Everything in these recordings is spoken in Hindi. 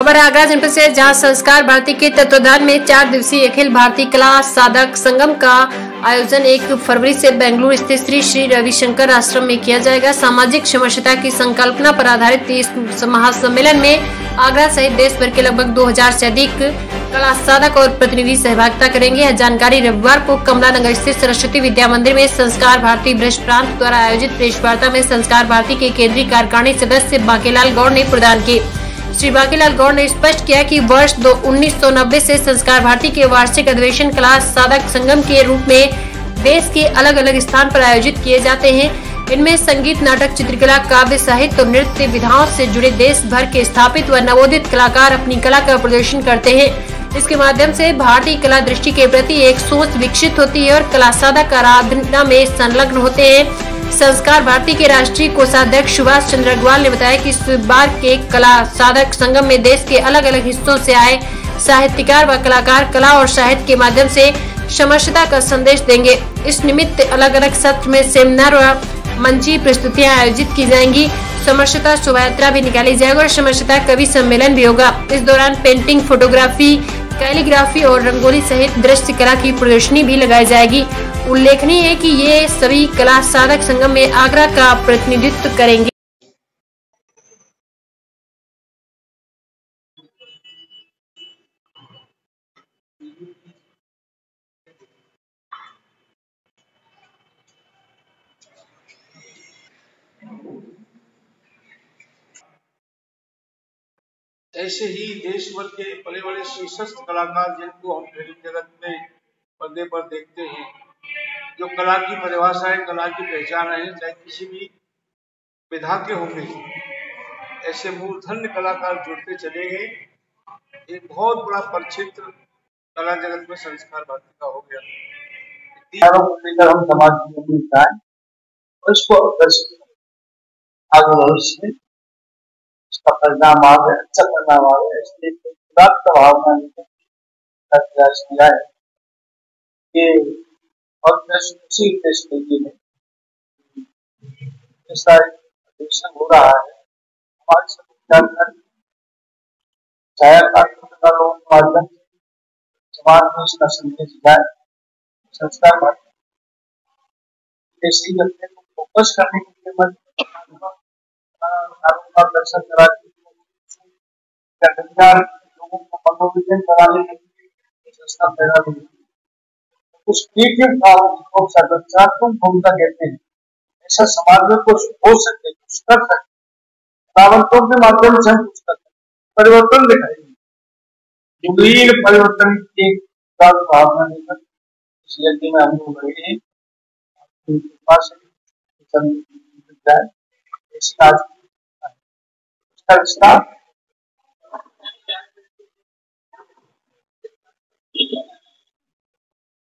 खबर आगरा जनपद से, जहां संस्कार भारती के तत्वाधान में 4 दिवसीय अखिल भारतीय कला साधक संगम का आयोजन 1 फरवरी से बेंगलुरु स्थित श्री श्री रविशंकर आश्रम में किया जाएगा। सामाजिक समरसता की संकल्पना पर आधारित इस महासम्मेलन में आगरा सहित देश भर के लगभग 2000 से अधिक कला साधक और प्रतिनिधि सहभागिता करेंगे। यह जानकारी रविवार को कमला नगर स्थित सरस्वती विद्या मंदिर में संस्कार भारती ब्रज प्रांत द्वारा आयोजित प्रेस वार्ता में संस्कार भारती के केंद्रीय कार्यकारिणी सदस्य बांकीलाल गौड़ ने प्रदान की। श्री बांकीलाल गौड़ ने स्पष्ट किया कि वर्ष 1990 से संस्कार भारती के वार्षिक अधिवेशन कला साधक संगम के रूप में देश के अलग अलग स्थान पर आयोजित किए जाते हैं। इनमें संगीत, नाटक, चित्रकला, काव्य, साहित्य और नृत्य विधाओं से जुड़े देश भर के स्थापित व नवोदित कलाकार अपनी कला का प्रदर्शन करते हैं। इसके माध्यम से भारतीय कला दृष्टि के प्रति एक सोच विकसित होती है और कला साधक आराधना में संलग्न होते हैं। संस्कार भारती के राष्ट्रीय कोषाध्यक्ष सुभाष चंद्र अग्रवाल ने बताया कि इस बार के कला साधक संगम में देश के अलग अलग हिस्सों से आए साहित्यकार व कलाकार कला और साहित्य के माध्यम से समरसता का संदेश देंगे। इस निमित्त अलग अलग सत्र में सेमिनार व मंची प्रस्तुतियां आयोजित की जाएंगी। समरसता शोभा यात्रा भी निकाली जाएगी और समरसता कवि सम्मेलन भी होगा। इस दौरान पेंटिंग, फोटोग्राफी, कैलीग्राफी और रंगोली सहित दृश्य कला की प्रदर्शनी भी लगाई जाएगी। उल्लेखनीय है कि ये सभी कला साधक संगम में आगरा का प्रतिनिधित्व करेंगे। ऐसे ही देश भर के बड़े बड़े शीर्षस्थ कलाकार जिनको हम फिल्म जगत में पर्दे पर देखते हैं, जो कला की परिभाषा है, कला की पहचान है, चाहे किसी भी विधा के होंगे, ऐसे मूर्धन्य कलाकार जुड़ते चले गए। एक बहुत बड़ा परिक्षेत्र कला जगत में संस्कार भारती का हो गया। हम समाज में उसको आगे भविष्य में इसका परिणाम आ गया, अच्छा परिणाम आ गया। इसलिए प्राप्त भावना का प्रयास किया है कि और उसी देश के लिए ऐसा अधिवेशन हो रहा है। हमारी सभी जानकारी छाया लोगों के माध्यम से समाज में इसका संदेश जाए। संस्कार भारती ऐसी अपने को फोकस करने के लिए दर्शन कराने लोगों को मनोरंजन कराने के लिए संस्था पैदा हुई। कुछ सकारात्मक भूमिका कहते हैं, ऐसा समाज में कुछ हो सके, कुछ कर सके, रावणों के माध्यम से हम कुछ कर सकते, परिवर्तन दिखाएंगे। परिवर्तन की भावना लेकर इस यज्ञ में हम लोग रहे हैं।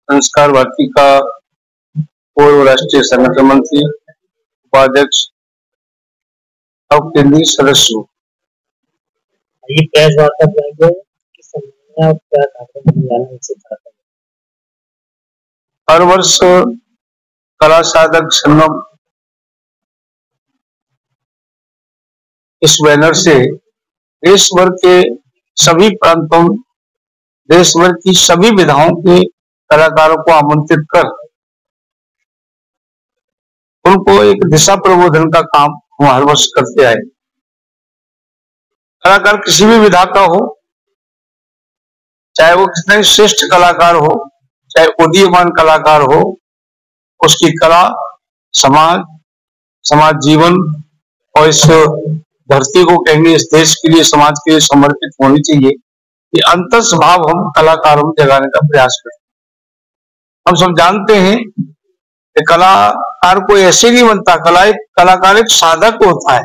संस्कार भारती का पूर्व राष्ट्रीय संगठन मंत्री, उपाध्यक्ष और केंद्रीय सदस्य हर वर्ष कला साधक संगम इस बैनर से देश भर के सभी प्रांतों, देश भर की सभी विधाओं के कलाकारों को आमंत्रित कर उनको एक दिशा प्रबोधन का काम हम हर वर्ष करते आए। कलाकार किसी भी विधा का हो, चाहे वो कितने श्रेष्ठ कलाकार हो, चाहे उदीयमान कलाकार हो, उसकी कला समाज जीवन और इस धरती को कहेंगे, इस देश के लिए, समाज के लिए समर्पित होनी चाहिए। ये अंतर्स्वभाव हम कलाकारों में जगाने का प्रयास करते हैं। हम सब जानते हैं कि कलाकार कोई ऐसे नहीं बनता, कलाकार एक साधक होता है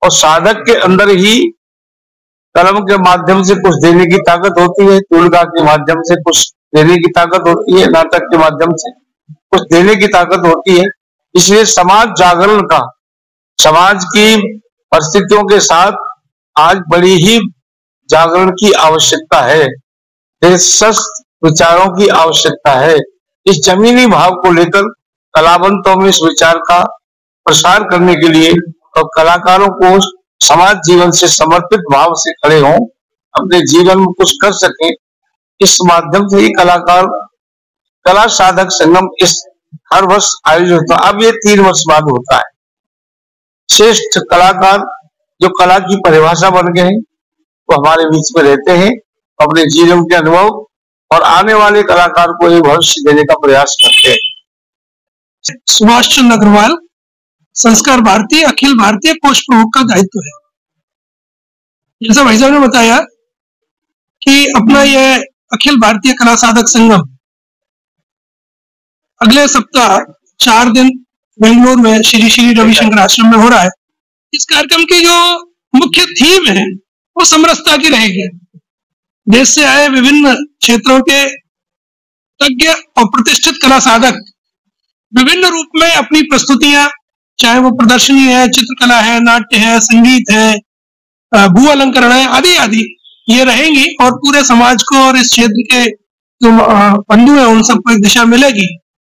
और साधक के अंदर ही कलम के माध्यम से कुछ देने की ताकत होती है, तुलगा के माध्यम से कुछ देने की ताकत होती है, नाटक के माध्यम से कुछ देने की ताकत होती है। इसलिए समाज जागरण का, समाज की परिस्थितियों के साथ आज बड़ी ही जागरण की आवश्यकता है, देशस्थ विचारों की आवश्यकता है। इस जमीनी भाव को लेकर कलावंतों में इस विचार का प्रसार करने के लिए और कलाकारों को समाज जीवन से समर्पित भाव से खड़े हों, अपने जीवन में कुछ कर सकें। इस माध्यम से ही कलाकार कला साधक संगम इस हर वर्ष आयोजित होता है। अब ये 3 वर्ष बाद होता है। श्रेष्ठ कलाकार जो कला की परिभाषा बन गए हैं वो हमारे बीच में रहते हैं, अपने जीवन के अनुभव और आने वाले कलाकार को एक भविष्य देने का प्रयास करते हैं। सुभाष चंद्र अग्रवाल, संस्कार भारती अखिल भारतीय कोष प्रमुख का दायित्व है। जैसा भाई साहब ने बताया कि अपना यह अखिल भारतीय कला साधक संगम अगले सप्ताह 4 दिन बेंगलुरु में श्री श्री रविशंकर आश्रम में हो रहा है। इस कार्यक्रम की जो मुख्य थीम है वो समरसता की रहेगी। देश से आए विभिन्न क्षेत्रों के तज्ञ और प्रतिष्ठित कला साधक विभिन्न रूप में अपनी प्रस्तुतियां, चाहे वो प्रदर्शनी है, चित्रकला है, नाट्य है, संगीत है, भू अलंकरण है, आदि आदि ये रहेंगी और पूरे समाज को और इस क्षेत्र के जो बंधु हैं उन सबको एक दिशा मिलेगी।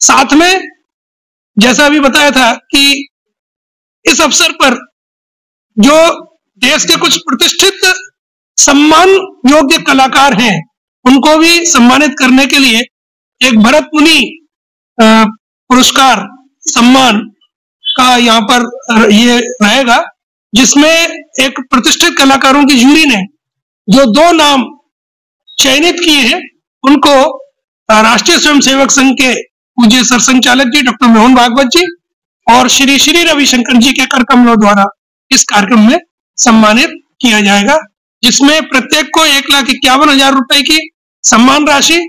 साथ में जैसा अभी बताया था कि इस अवसर पर जो देश के कुछ प्रतिष्ठित सम्मान योग्य कलाकार हैं उनको भी सम्मानित करने के लिए एक भरत मुनि पुरस्कार सम्मान का यहाँ पर ये रहेगा, जिसमें एक प्रतिष्ठित कलाकारों की जूरी ने जो 2 नाम चयनित किए हैं उनको राष्ट्रीय स्वयंसेवक संघ के पूज्य सरसंघचालक जी डॉक्टर मोहन भागवत जी और श्री श्री रविशंकर जी के कर कमलों द्वारा इस कार्यक्रम में सम्मानित किया जाएगा, जिसमें प्रत्येक को 1,51,000 रुपए की सम्मान राशि,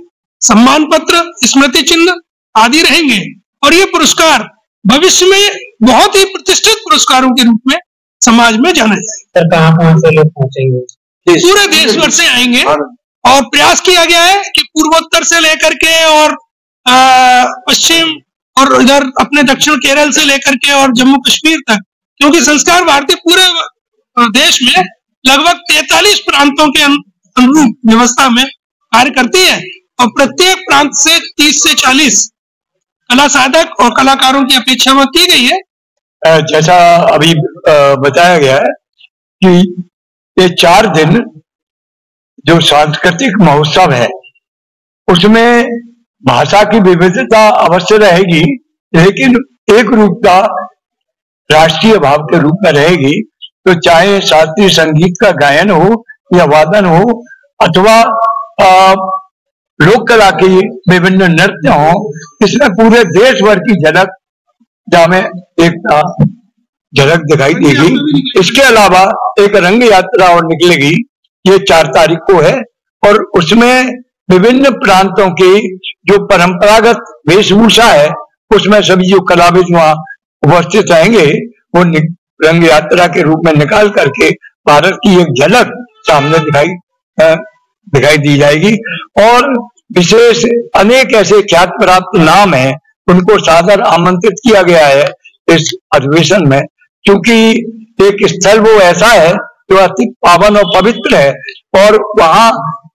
सम्मान पत्र, स्मृति चिन्ह आदि रहेंगे। और ये पुरस्कार भविष्य में बहुत ही प्रतिष्ठित पुरस्कारों के रूप में समाज में जाना जाएगा। कहाँ से लोग पहुंचेंगे? पूरे देश भर से आएंगे और प्रयास किया गया है कि पूर्वोत्तर से लेकर के और पश्चिम और इधर अपने दक्षिण केरल से लेकर के और जम्मू कश्मीर तक, क्योंकि संस्कार भारती पूरे देश में लगभग 43 प्रांतों के अनुरूप व्यवस्था में कार्य करती है और प्रत्येक प्रांत से 30 से 40 कला साधक और कलाकारों की अपेक्षा की गई है। जैसा अभी बताया गया है कि ये 4 दिन जो सांस्कृतिक महोत्सव है उसमें भाषा की विविधता अवश्य रहेगी, लेकिन एक रूपता राष्ट्रीय भाव के रूप में रहेगी। तो चाहे शास्त्रीय संगीत का गायन हो या वादन हो अथवा लोक कला की विभिन्न नृत्य हो, इसमें पूरे देश भर की झलक जामे एकता झलक दिखाई देगी। इसके अलावा एक रंग यात्रा और निकलेगी, ये 4 तारीख को है और उसमें विभिन्न प्रांतों की जो परंपरागत वेशभूषा है उसमें सभी जो कलाविद वहां उपस्थित रहेंगे वो रंग यात्रा के रूप में निकाल करके भारत की एक झलक सामने दिखाई दी जाएगी। और विशेष अनेक ऐसे ख्यात प्राप्त नाम हैं, उनको सादर आमंत्रित किया गया है इस अधिवेशन में, क्योंकि एक स्थल वो ऐसा है जो अति पावन और पवित्र है और वहाँ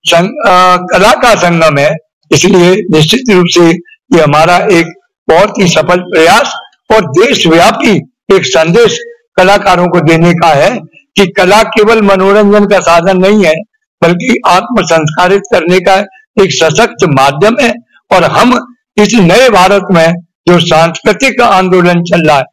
कला का संगम है। इसलिए निश्चित रूप से ये हमारा एक बहुत ही सफल प्रयास और देशव्यापी एक संदेश कलाकारों को देने का है कि कला केवल मनोरंजन का साधन नहीं है, बल्कि आत्म संस्कारित करने का एक सशक्त माध्यम है। और हम इस नए भारत में जो सांस्कृतिक आंदोलन चल रहा है